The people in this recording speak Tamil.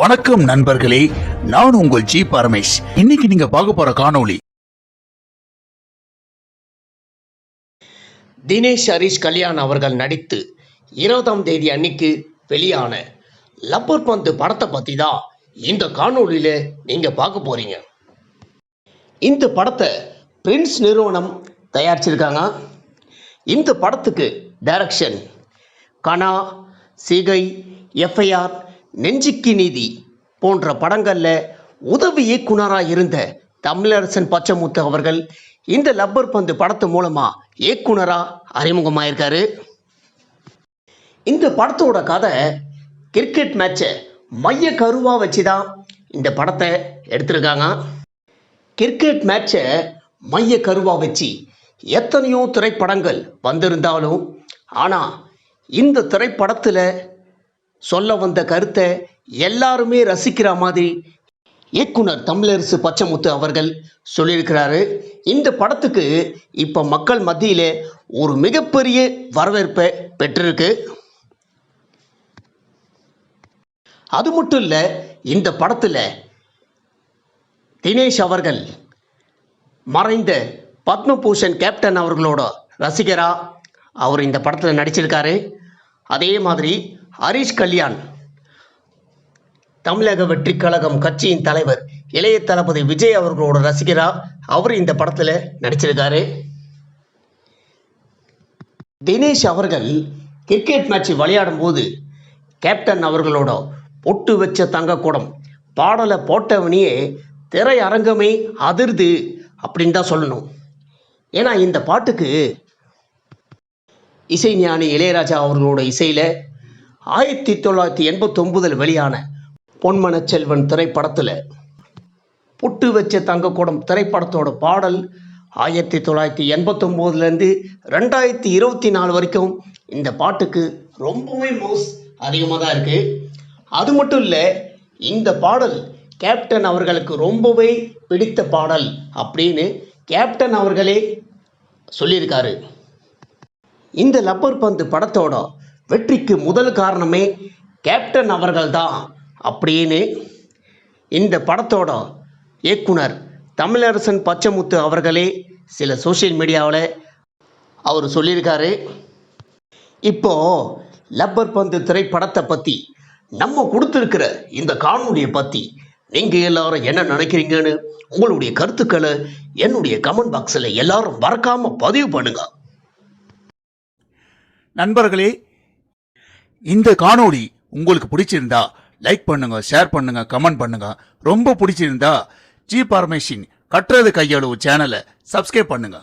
வணக்கம் நண்பர்களே, நான் உங்கள் ஜி பரமேஷ். இன்னைக்கு நீங்க பார்க்க போற காணொளி தினேஷ் ஹரிஷ் கல்யாண் அவர்கள் நடித்து 20ஆம் தேதி அன்னைக்கு வெளியான லப்பர் பந்து படத்தை பற்றி தான் இந்த காணொளியில் நீங்கள் பார்க்க போகிறீங்க. இந்த படத்தை பிரின்ஸ் நிறுவனம் தயாரிச்சிருக்காங்க. இந்த படத்துக்கு டைரக்ஷன் கனா, சிகை, எஃப்ஐஆர், நெஞ்சுக்கு நீதி போன்ற படங்களில் உதவி இயக்குனராக இருந்த தமிழரசன் பச்சமுத்து அவர்கள் இந்த லப்பர் பந்து படத்து மூலமாக இயக்குனராக அறிமுகமாயிருக்காரு. இந்த படத்தோட கதை கிரிக்கெட் மேட்சை மைய கருவாக வச்சு தான் இந்த படத்தை எடுத்திருக்காங்க. கிரிக்கெட் மேட்சை மைய கருவாக வச்சு எத்தனையோ திரைப்படங்கள் வந்திருந்தாலும், ஆனால் இந்த திரைப்படத்தில் சொல்ல வந்த கருத்தை எல்லாருமே ரசிக்கிற மாதிரி இயக்குனர் தமிழரசு பச்சமுத்து அவர்கள் சொல்லியிருக்கிறாரு. இந்த படத்துக்கு இப்போ மக்கள் மத்தியில் ஒரு மிகப்பெரிய வரவேற்பை பெற்றிருக்கு. அது மட்டும் இல்லை, இந்த படத்தில் தினேஷ் அவர்கள் மறைந்த பத்மபூஷன் கேப்டன் அவர்களோட ரசிகரா அவர் இந்த படத்தில் நடிச்சிருக்காரு. அதே மாதிரி ஹரிஷ் கல்யாண் தமிழக வெற்றி கழகம் கட்சியின் தலைவர் இளைய தளபதி விஜய் அவர்களோட ரசிகரா அவர் இந்த படத்தில் நடிச்சிருக்காரு. தினேஷ் அவர்கள் கிரிக்கெட் மேட்ச் விளையாடும் போது கேப்டன் அவர்களோட பொட்டு வச்ச தங்கக்கூடம் பாடலை போட்டவனையே திரையரங்கமே அதிர்து அப்படின்னு தான் சொல்லணும். ஏன்னா இந்த பாட்டுக்கு இசைஞானி இளையராஜா அவர்களோட இசையில் 1989 வெளியான பொன்மனச் செல்வன் திரைப்படத்தில் பொட்டு வச்ச தங்கக்கூடம் திரைப்படத்தோட பாடல் 1989 2024 வரைக்கும் இந்த பாட்டுக்கு ரொம்பவே மவுஸ் அதிகமாக தான் இருக்குது. அது மட்டும் இல்லை, இந்த பாடல் கேப்டன் அவர்களுக்கு ரொம்பவே பிடித்த பாடல் அப்படின்னு கேப்டன் அவர்களே சொல்லியிருக்காரு. இந்த லப்பர் பந்து படத்தோட வெற்றிக்கு முதல் காரணமே கேப்டன் அவர்கள் தான் அப்படின்னு இந்த படத்தோட இயக்குனர் தமிழரசன் பச்சமுத்து அவர்களே சில சோஷியல் மீடியாவில் அவர் சொல்லியிருக்காரு. இப்போது லப்பர் பந்து திரைப்படத்தை பற்றி நம்ம கொடுத்துருக்கிற இந்த காணொலியை பற்றி நீங்கள் எல்லாரும் என்ன நினைக்கிறீங்கன்னு உங்களுடைய கருத்துக்களை என்னுடைய கமெண்ட் பாக்ஸில் எல்லாரும் மறக்காமல் பதிவு பண்ணுங்க. நண்பர்களே, இந்த காணொளி உங்களுக்கு பிடிச்சிருந்தா லைக் பண்ணுங்க, ஷேர் பண்ணுங்க, கமெண்ட் பண்ணுங்க. ரொம்ப பிடிச்சிருந்தா ஜி பரமேஷின் கற்றது கையளவு சேனலை சப்ஸ்கிரைப் பண்ணுங்க.